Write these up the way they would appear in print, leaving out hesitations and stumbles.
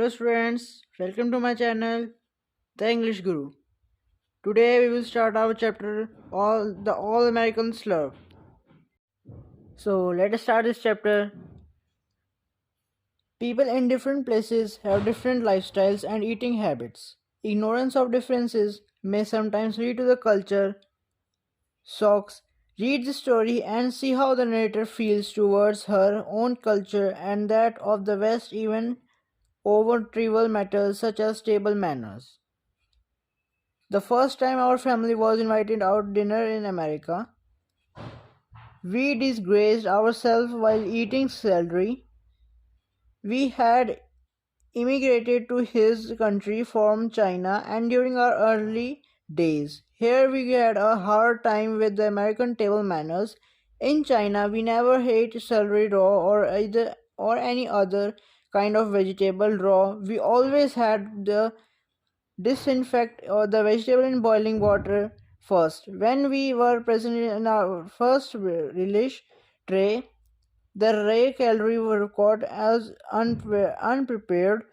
Hello students, welcome to my channel, The English Guru. Today we will start our chapter All American Slurp. So let us start this chapter. People in different places have different lifestyles and eating habits. Ignorance of differences may sometimes lead to the culture shocks. Read the story and see how the narrator feels towards her own culture and that of the West even over trivial matters such as table manners. The first time our family was invited out dinner in America, we disgraced ourselves while eating celery. We had immigrated to his country from China and during our early days. Here we had a hard time with the American table manners. In China, we never ate celery raw or any other kind of vegetable raw. We always had the disinfect the vegetable in boiling water first. When we were present in our first relish tray, the raw calorie were caught as unprepared.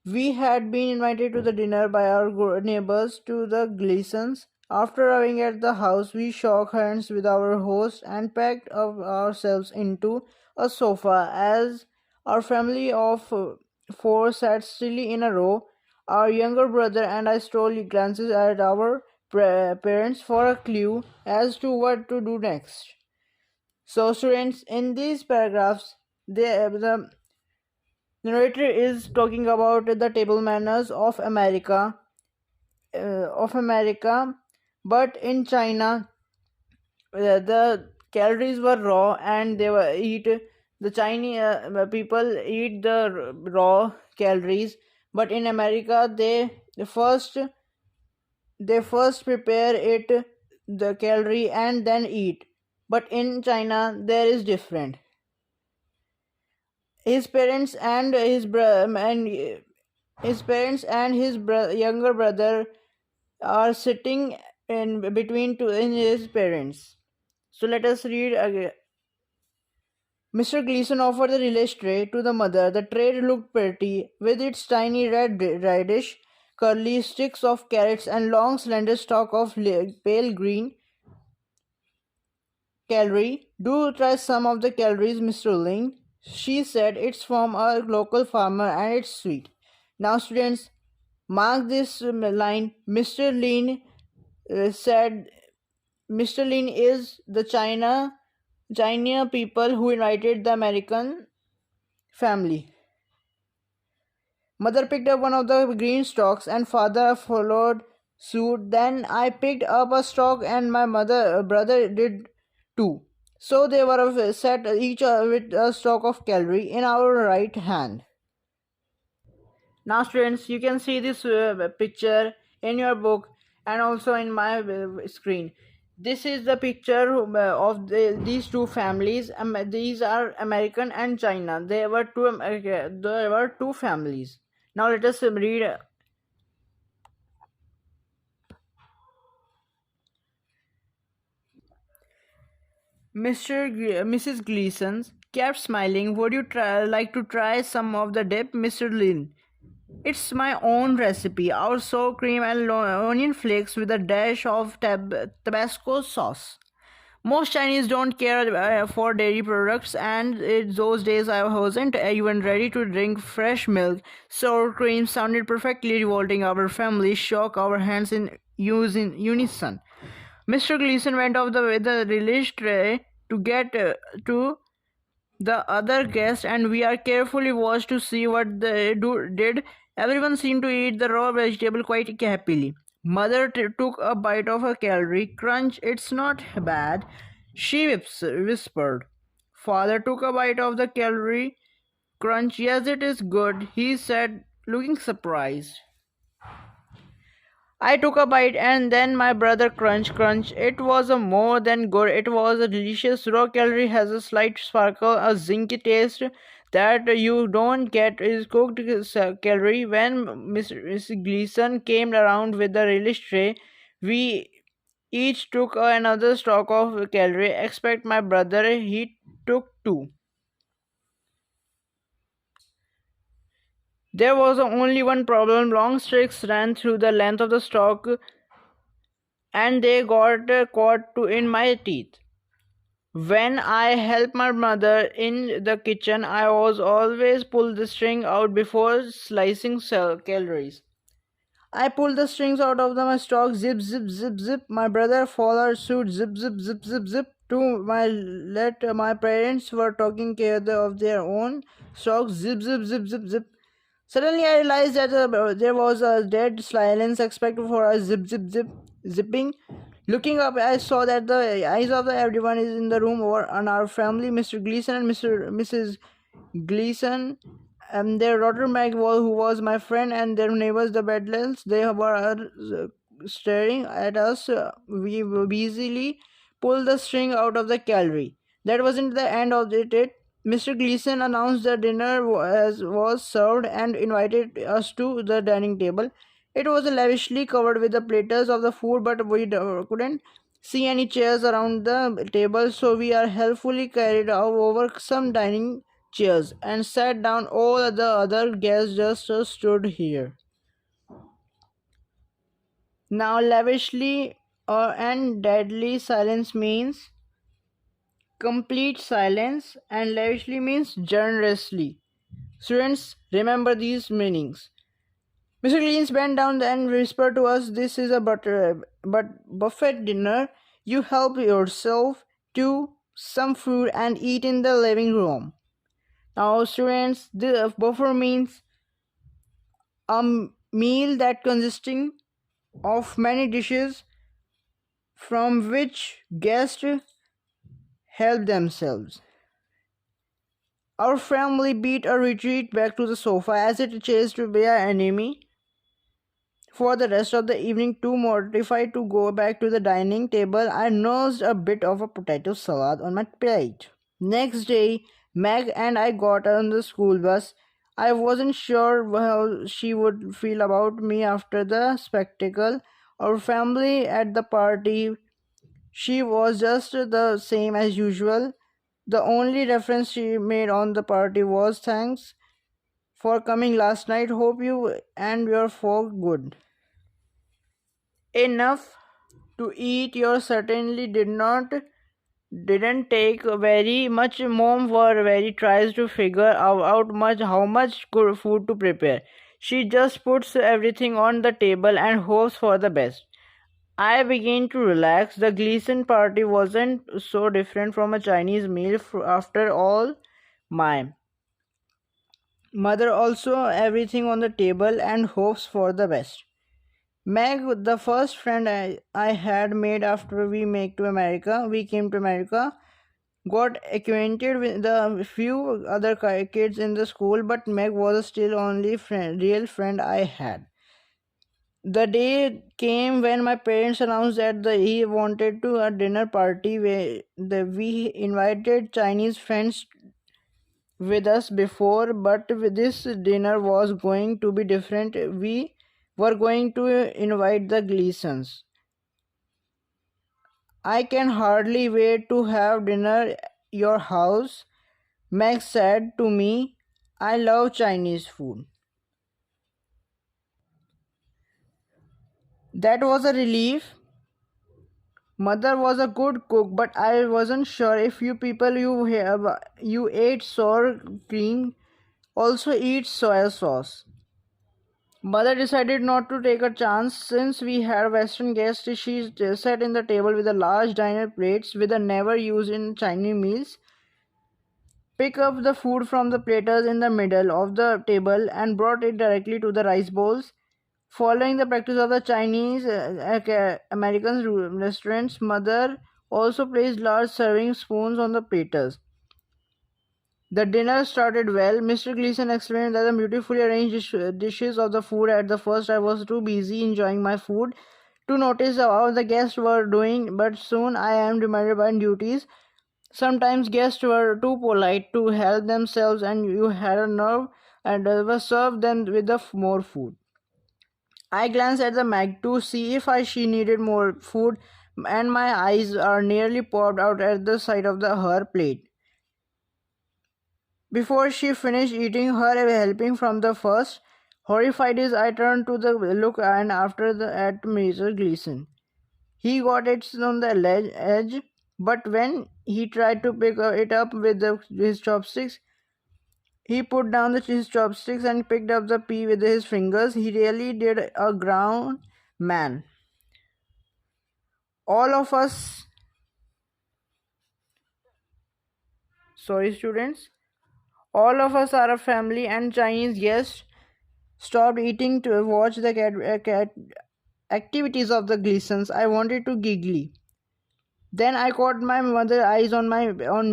We had been invited to the dinner by our neighbors to the Gleasons. After arriving at the house, we shook hands with our host and packed up ourselves into a sofa as our family of four sat stilly in a row. Our younger brother and I stole glances at our parents for a clue as to what to do next. So, students, in these paragraphs, the narrator is talking about the table manners of America, but in China, the calories were raw, and they were eat the Chinese people eat the raw calories, but in America they first prepare it the calorie and then eat. But in China, there is different. His parents and his bro- and his parents and his younger brother are sitting in between two in his parents. So let us read again. Mr. Gleason offered the relish tray to the mother. The tray looked pretty, with its tiny red radish, curly sticks of carrots, and long slender stalk of pale green celery. Do try some of the calories, Mr. Ling. She said it's from a local farmer and it's sweet. Now, students, mark this line. Said Mr. Lin is the China people who invited the American family. Mother picked up one of the green stalks and father followed suit. Then I picked up a stalk and my brother did too. So they were set each with a stalk of celery in our right hand. Now, students, you can see this picture in your book and also in my screen. This is the picture of these two families. These are American and China. There were two families. Now let us read. Mrs. Gleason kept smiling. Would you like to try some of the dip, Mr. Lin? It's my own recipe. Our sour cream and onion flakes with a dash of Tabasco sauce. Most Chinese don't care for dairy products, and in those days I wasn't even ready to drink fresh milk. Sour cream sounded perfectly revolting. Our family shook our hands in unison. Mr. Gleason went off with the relish tray to get to the other guests, and we are carefully watched to see what they did. Everyone seemed to eat the raw vegetable quite happily. Mother took a bite of a celery. Crunch, it's not bad, she whispered. Father took a bite of the celery. Crunch, yes, it is good, he said, looking surprised. I took a bite and then my brother crunch. It was a more than good. It was a delicious. Raw celery has a slight sparkle, a zinky taste that you don't get is cooked celery. When Miss Gleason came around with the relish tray, we each took another stalk of celery. Except my brother, he took two. There was only one problem: long streaks ran through the length of the stalk and they got caught in my teeth. When I helped my mother in the kitchen, I was always pull the string out before slicing calories. I pulled the strings out of my stalk, zip, zip, zip, zip. My brother followed suit, zip, zip, zip, zip, zip. To my let my parents were taking care of their own stalks, zip, zip, zip, zip, zip. Suddenly, I realized that there was a dead silence expected for a zip, zip, zip, zipping. Looking up, I saw that the eyes of everyone is in the room were on our family, Mr. Gleason and Mrs. Gleason, and their daughter Meg, who was my friend, and their neighbors, the Bedlans. They were staring at us. We busily pulled the string out of the gallery. That wasn't the end of it. Mr. Gleason announced the dinner was served and invited us to the dining table. It was lavishly covered with the platters of the food, but we couldn't see any chairs around the table, so we are helpfully carried over some dining chairs and sat down. All the other guests just stood here. Now, lavishly and deadly silence means complete silence, and lavishly means generously. Students, remember these meanings. Mr. Cleans bent down and whispered to us, "This is a buffet dinner. You help yourself to some food and eat in the living room." Now, students, the buffet means a meal that consisting of many dishes from which guests help themselves. Our family beat a retreat back to the sofa as it chased their enemy for the rest of the evening. Too mortified to go back to the dining table, I nursed a bit of a potato salad on my plate. Next day, Meg and I got on the school bus. I wasn't sure how she would feel about me after the spectacle. Our family at the party, she was just the same as usual. The only reference she made on the party was, "Thanks for coming last night. Hope you and your folk good." Enough to eat. You certainly didn't take very much. Mom were very tries to figure out much how much good food to prepare. She just puts everything on the table and hopes for the best. I began to relax. The Gleason party wasn't so different from a Chinese meal after all. My mother also everything on the table and hopes for the best. Meg, the first friend I had made after we came to America, got acquainted with the few other kids in the school, but Meg was still only real friend I had. The day came when my parents announced that he wanted to a dinner party where we invited Chinese friends with us before, but this dinner was going to be different. We were going to invite the Gleasons. "I can hardly wait to have dinner at your house," Meg said to me. "I love Chinese food." That was a relief. Mother was a good cook, but I wasn't sure if you ate sour cream also eat soy sauce. Mother decided not to take a chance since we had Western guests. She sat in the table with a large diner plates with a never used in Chinese meals. Pick up the food from the platters in the middle of the table and brought it directly to the rice bowls. Following the practice of the Chinese American restaurants, Mother also placed large serving spoons on the platters. The dinner started well. Mr. Gleason explained that the beautifully arranged dishes of the food. At the first, I was too busy enjoying my food to notice how the guests were doing, but soon I am reminded by duties. Sometimes guests were too polite to help themselves, and you had a nerve and served them with more food. I glanced at the Mag to see if she needed more food, and my eyes are nearly popped out at the sight of her plate. Before she finished eating her helping from the first, Horrified as I turned to the look and after the at Major Gleason. He got it on the edge, but when he tried to pick it up with his chopsticks, he put down his chopsticks and picked up the pea with his fingers. He really did a ground man. All of us, sorry students, all of us are a family and Chinese guests stopped eating to watch the activities of the Gleasons. I wanted to giggle. Then I caught my mother's eyes on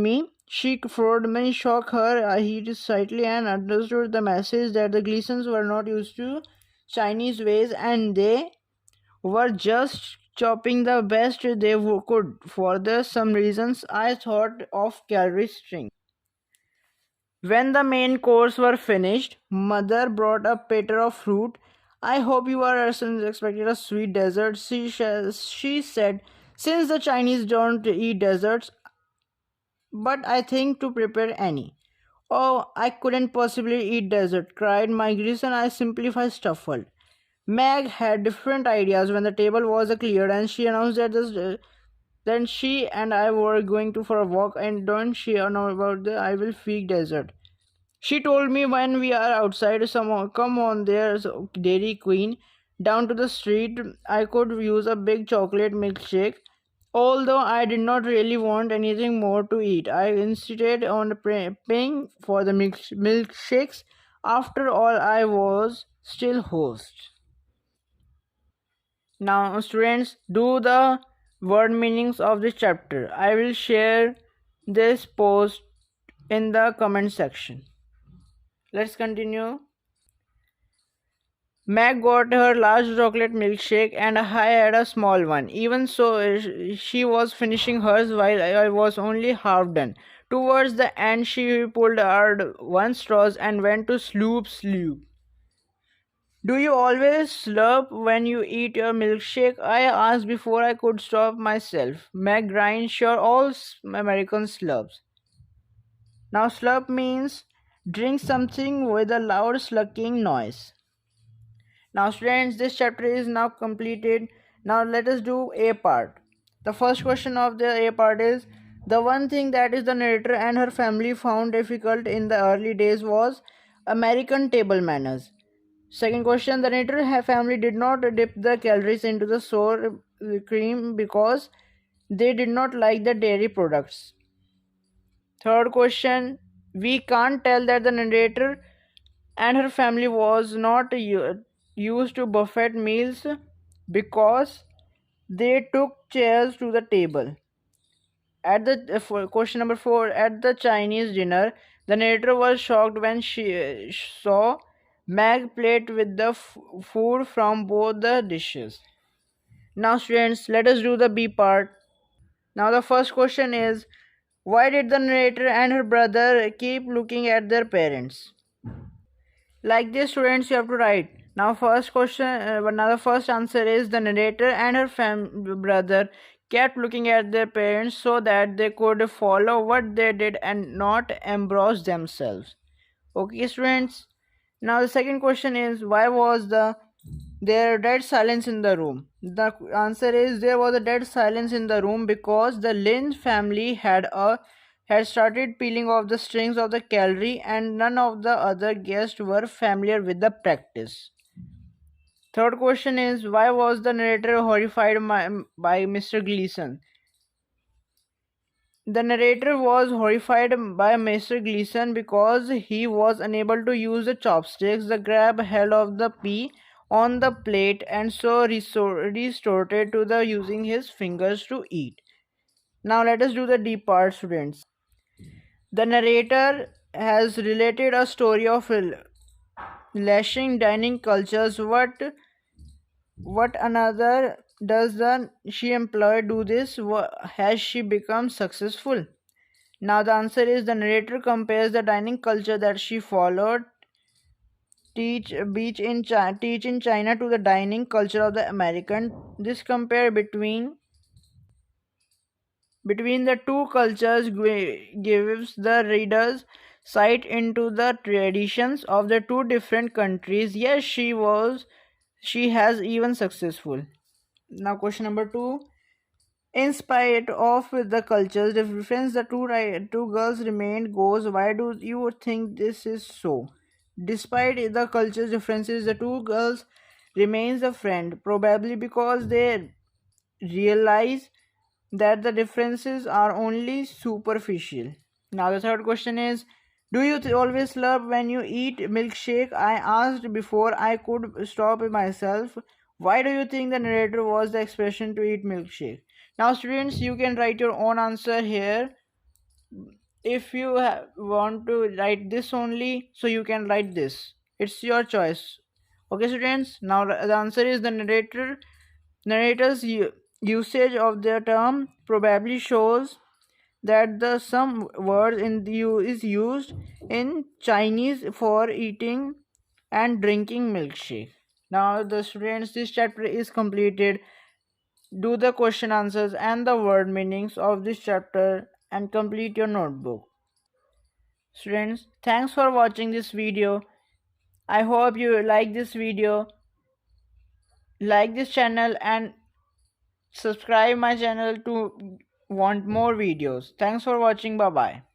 me. She followed me, shook her head slightly, and understood the message that the Gleasons were not used to Chinese ways, and they were just chopping the best they could. For some reasons, I thought of calorie string. When the main course were finished, mother brought a platter of fruit. I hope you are expected a sweet dessert, she said, since the Chinese don't eat desserts, but I think to prepare any. Oh, I couldn't possibly eat dessert, cried my grayson. I simplified shuffled. Meg had different ideas when the table was cleared, and she announced that then she and I were going to for a walk, and don't she know about the I will feed dessert. She told me when we are outside, someone come on, there's Dairy Queen down to the street. I could use a big chocolate milkshake. Although I did not really want anything more to eat, I insisted on paying for the milkshakes. After all, I was still host. Now, students, do the word meanings of this chapter. I will share this post in the comment section. Let's continue. Meg got her large chocolate milkshake and I had a small one. Even so, she was finishing hers while I was only half done. Towards the end, she pulled out one straw and went to slurp. Do you always slurp when you eat your milkshake? I asked before I could stop myself. Meg grinned, sure, all Americans slurps. Now, slurp means drink something with a loud slugging noise. Now students, this chapter is now completed. Now let us do A part. The first question of the A part is, the one thing that is the narrator and her family found difficult in the early days was American table manners. Second question, the narrator family did not dip the calories into the sour cream because they did not like the dairy products. Third question, we can't tell that the narrator and her family was not used to buffet meals because they took chairs to the table. At the question number 4, at the Chinese dinner, the narrator was shocked when she saw Meg plate with the food from both the dishes. Now students, let us do the B part. Now the first question is, why did the narrator and her brother keep looking at their parents? Like this, students, you have to write. Now, first question. Now the first answer is the narrator and her brother kept looking at their parents so that they could follow what they did and not embarrass themselves. Okay, students. Now the second question is, why was there dead silence in the room? The answer is, there was a dead silence in the room because the Lynch family had started peeling off the strings of the calorie and none of the other guests were familiar with the practice. Third question is, why was the narrator horrified by Mr. Gleason? The narrator was horrified by Mr. Gleason because he was unable to use the chopsticks. The grab held of the pea on the plate and so resorted to the using his fingers to eat. Now let us do the deep part, students. The narrator has related a story of lashing dining cultures. What another does the she employed do this? Has she become successful? Now the answer is, the narrator compares the dining culture that she followed teach in China to the dining culture of the American. This compare between the two cultures gives the readers sight into the traditions of the two different countries. Yes, she was. She has even successful. Now, question number two. In spite of the cultural difference, the two girls remained goes. Why do you think this is so? Despite the cultural differences, the two girls remains a friend. Probably because they realize that the differences are only superficial. Now the third question is, do you always slurp when you eat milkshake? I asked before I could stop myself. Why do you think the narrator was the expression to eat milkshake? Now students, you can write your own answer here. If you want to write this only, so you can write this. It's your choice. Okay students, now the answer is the narrator's usage of the term probably shows that the some word in the is used in Chinese for eating and drinking milkshake. Now the students, this chapter is completed. Do the question answers and the word meanings of this chapter and complete your notebook. Students, thanks for watching this video. I hope you like this video, like this channel and subscribe my channel to want more videos. Thanks for watching. Bye bye.